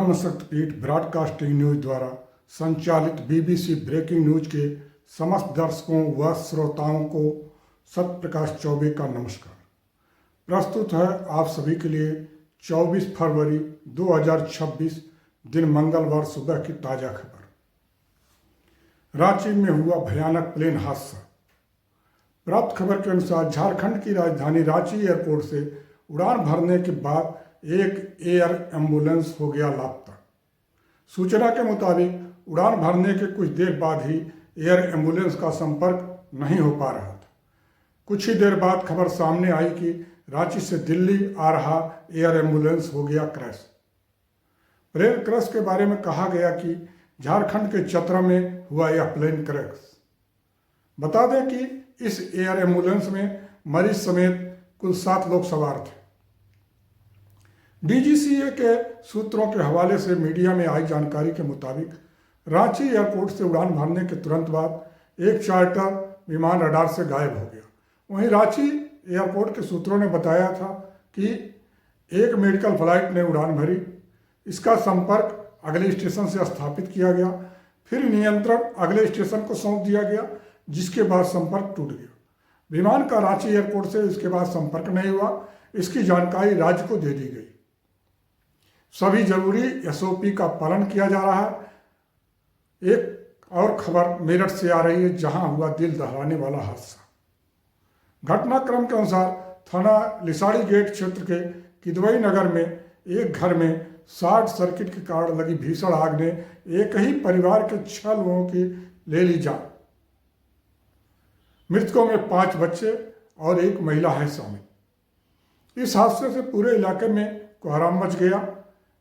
ब्रह्म शक्तिपीठ broadcasting news द्वारा संचालित बीबीसी ब्रेकिंग न्यूज के समस्त दर्शकों व श्रोताओं को सत्यप्रकाश चौबे का नमस्कार। प्रस्तुत है आप सभी के लिए 24 फरवरी 2026 दिन मंगलवार सुबह की ताज़ा खबर। रांची में हुआ भयानक प्लेन हादसा। प्राप्त खबर के अनुसार झारखंड की राजधानी रांची एयरपोर्ट से उड़ान भरने के बाद एक एयर एम्बुलेंस हो गया लापता। सूचना के मुताबिक उड़ान भरने के कुछ देर बाद ही एयर एम्बुलेंस का संपर्क नहीं हो पा रहा था। कुछ ही देर बाद खबर सामने आई कि रांची से दिल्ली आ रहा एयर एम्बुलेंस हो गया क्रैश। प्लेन क्रैश के बारे में कहा गया कि झारखंड के चतरा में हुआ यह प्लेन क्रैश। बता दें कि इस एयर एम्बुलेंस में मरीज समेत कुल 7 लोग सवार थे। डीजीसीए के सूत्रों के हवाले से मीडिया में आई जानकारी के मुताबिक रांची एयरपोर्ट से उड़ान भरने के तुरंत बाद एक चार्टर विमान रडार से गायब हो गया। वहीं रांची एयरपोर्ट के सूत्रों ने बताया था कि एक मेडिकल फ्लाइट ने उड़ान भरी। इसका संपर्क अगले स्टेशन से स्थापित किया गया, फिर नियंत्रण अगले स्टेशन को सौंप दिया गया, जिसके बाद संपर्क टूट गया। विमान का रांची एयरपोर्ट से इसके बाद संपर्क नहीं हुआ। इसकी जानकारी राज्य को दे दी गई। सभी जरूरी एसओपी का पालन किया जा रहा है। एक और खबर मेरठ से आ रही है, जहां हुआ दिल दहलाने वाला हादसा। घटनाक्रम के अनुसार थाना लिसाड़ी गेट क्षेत्र के किदवई नगर में एक घर में शॉर्ट सर्किट के कारण लगी भीषण आग ने एक ही परिवार के 6 लोगों की ले ली जान। मृतकों में 5 बच्चे और एक महिला है शामिल। इस हादसे से पूरे इलाके में कोहराम मच गया।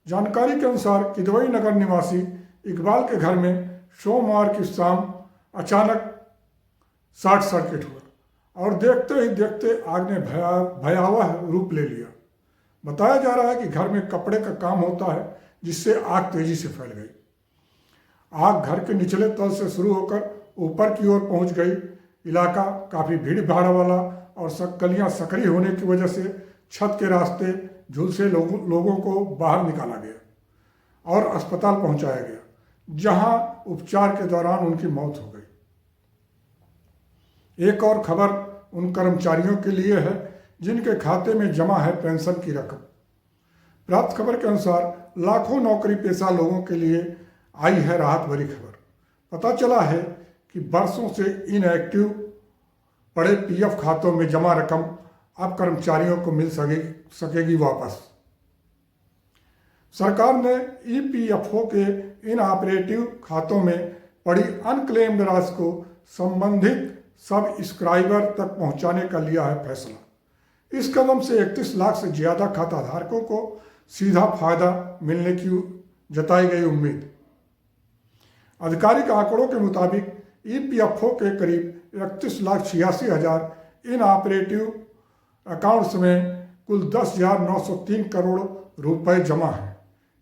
जानकारी के अनुसार किदवई नगर निवासी इकबाल के घर में सोमवार की शाम अचानक शॉर्ट सर्किट हुआ और देखते ही देखते आग ने भयावह रूप ले लिया। बताया जा रहा है कि घर में कपड़े का काम होता है, जिससे आग तेजी से फैल गई। आग घर के निचले तल से शुरू होकर ऊपर की ओर पहुंच गई। इलाका काफ़ी भीड़ भाड़ वाला और गलियां सकरी होने की वजह से छत के रास्ते झुलसे लोगों को बाहर निकाला गया और अस्पताल पहुंचाया गया, जहां उपचार के दौरान उनकी मौत हो गई। एक और खबर उन कर्मचारियों के लिए है जिनके खाते में जमा है पेंशन की रकम। प्राप्त खबर के अनुसार लाखों नौकरी पेशा लोगों के लिए आई है राहत भरी खबर। पता चला है कि बरसों से इनएक्टिव पड़े पीएफ खातों में जमा रकम अब कर्मचारियों को मिल सकेगी वापस। सरकार ने ईपीएफओ के इन ऑपरेटिव खातों में पड़ी अनक्लेम्ड राशि को संबंधित सब्सक्राइबर तक पहुंचाने का लिया है फैसला। इस कदम से 31 लाख से ज़्यादा खाता धारकों को सीधा फायदा मिलने की जताई गई उम्मीद। आधिकारिक आंकड़ों के मुताबिक ईपीएफओ के करीब 31,86,000 इन ऑपरेटिव अकाउंट्स में कुल 10,903 करोड़ रुपए जमा हैं।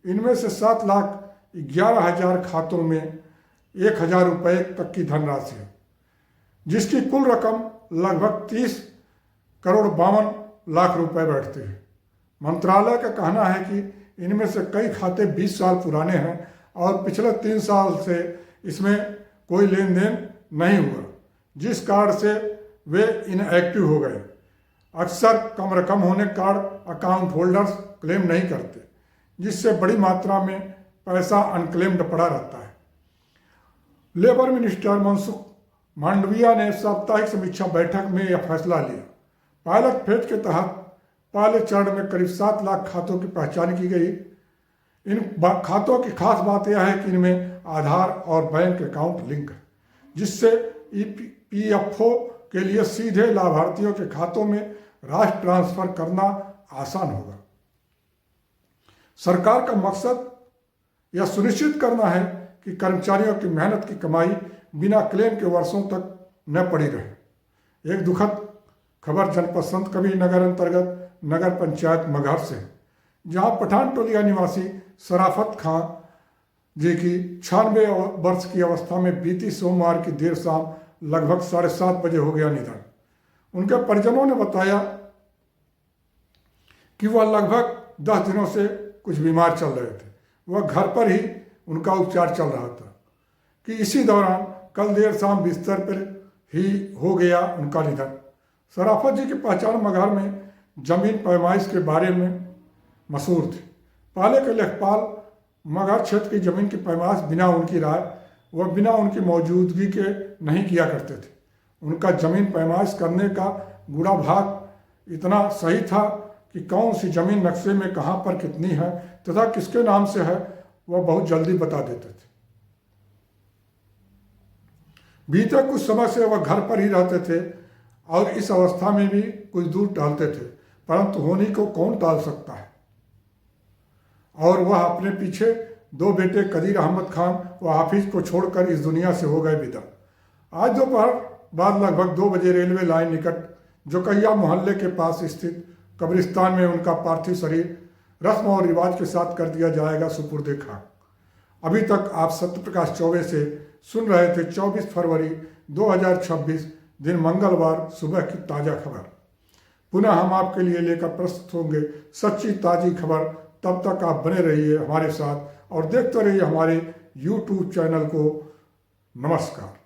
इनमें से 7,11,000 खातों में 1,000 रुपये तक की धनराशि है, जिसकी कुल रकम लगभग 30 करोड़ 52 लाख रुपए बैठते हैं। मंत्रालय का कहना है कि इनमें से कई खाते 20 साल पुराने हैं और पिछले 3 साल से इसमें कोई लेन देन नहीं हुआ, जिस कारण से वे इनएक्टिव हो गए। अक्सर कम रकम होने के कारण अकाउंट होल्डर्स क्लेम नहीं करते, जिससे बड़ी मात्रा में पैसा अनक्लेम्ड पड़ा रहता है। लेबर मिनिस्टर मनसुख मांडविया ने साप्ताहिक समीक्षा बैठक में यह फैसला लिया। पायलट फेज के तहत पहले चरण में करीब 7 लाख खातों की पहचान की गई। इन खातों की खास बात यह है कि इनमें आधार और बैंक अकाउंट लिंक है, जिससे ईपीएफओ के लिए सीधे लाभार्थियों के खातों में राशि ट्रांसफर करना आसान होगा। सरकार का मकसद यह सुनिश्चित करना है कि कर्मचारियों की मेहनत की कमाई बिना क्लेम के वर्षों तक न पड़ी रहे। एक दुखद खबर जनपद संत कबीर नगर अंतर्गत नगर पंचायत मगहर से, जहां पठान टोलिया निवासी शराफत खां जी की 96 वर्ष की अवस्था में बीती सोमवार की देर शाम लगभग 7:30 बजे हो गया निधन। उनके परिजनों ने बताया कि वह लगभग 10 दिनों से कुछ बीमार चल रहे थे। वह घर पर ही उनका उपचार चल रहा था कि इसी दौरान कल देर शाम बिस्तर पर ही हो गया उनका निधन। सराफत जी की पहचान मगहर में जमीन पैमाइश के बारे में मशहूर थी। पहले के लेखपाल मगहर क्षेत्र की जमीन की पैमाइश बिना उनकी राय व बिना उनकी मौजूदगी के नहीं किया करते थे। उनका जमीन पैमाइश करने का गुड़ा भाग इतना सही था कि कौन सी जमीन नक्शे में कहाँ पर कितनी है तथा किसके नाम से है वह बहुत जल्दी बता देते थे। बीते कुछ समय से वह घर पर ही रहते थे और इस अवस्था में भी कुछ दूर टहलते थे, परंतु होनी को कौन टाल सकता है। और वह अपने पीछे 2 बेटे कदीर अहमद खान व हाफिज को छोड़कर इस दुनिया से हो गए विदा। आज दोपहर बाद लगभग 2 बजे रेलवे लाइन निकट जोकैया मोहल्ले के पास स्थित कब्रिस्तान में उनका पार्थिव शरीर रस्म और रिवाज के साथ कर दिया जाएगा सुपुर्दे खाक। अभी तक आप सत्यप्रकाश चौबे से सुन रहे थे 24 फरवरी 2026 दिन मंगलवार सुबह की ताज़ा खबर। पुनः हम आपके लिए लेकर प्रस्तुत होंगे सच्ची ताज़ी खबर। तब तक आप बने रहिए हमारे साथ और देखते रहिए हमारे YouTube चैनल को। नमस्कार।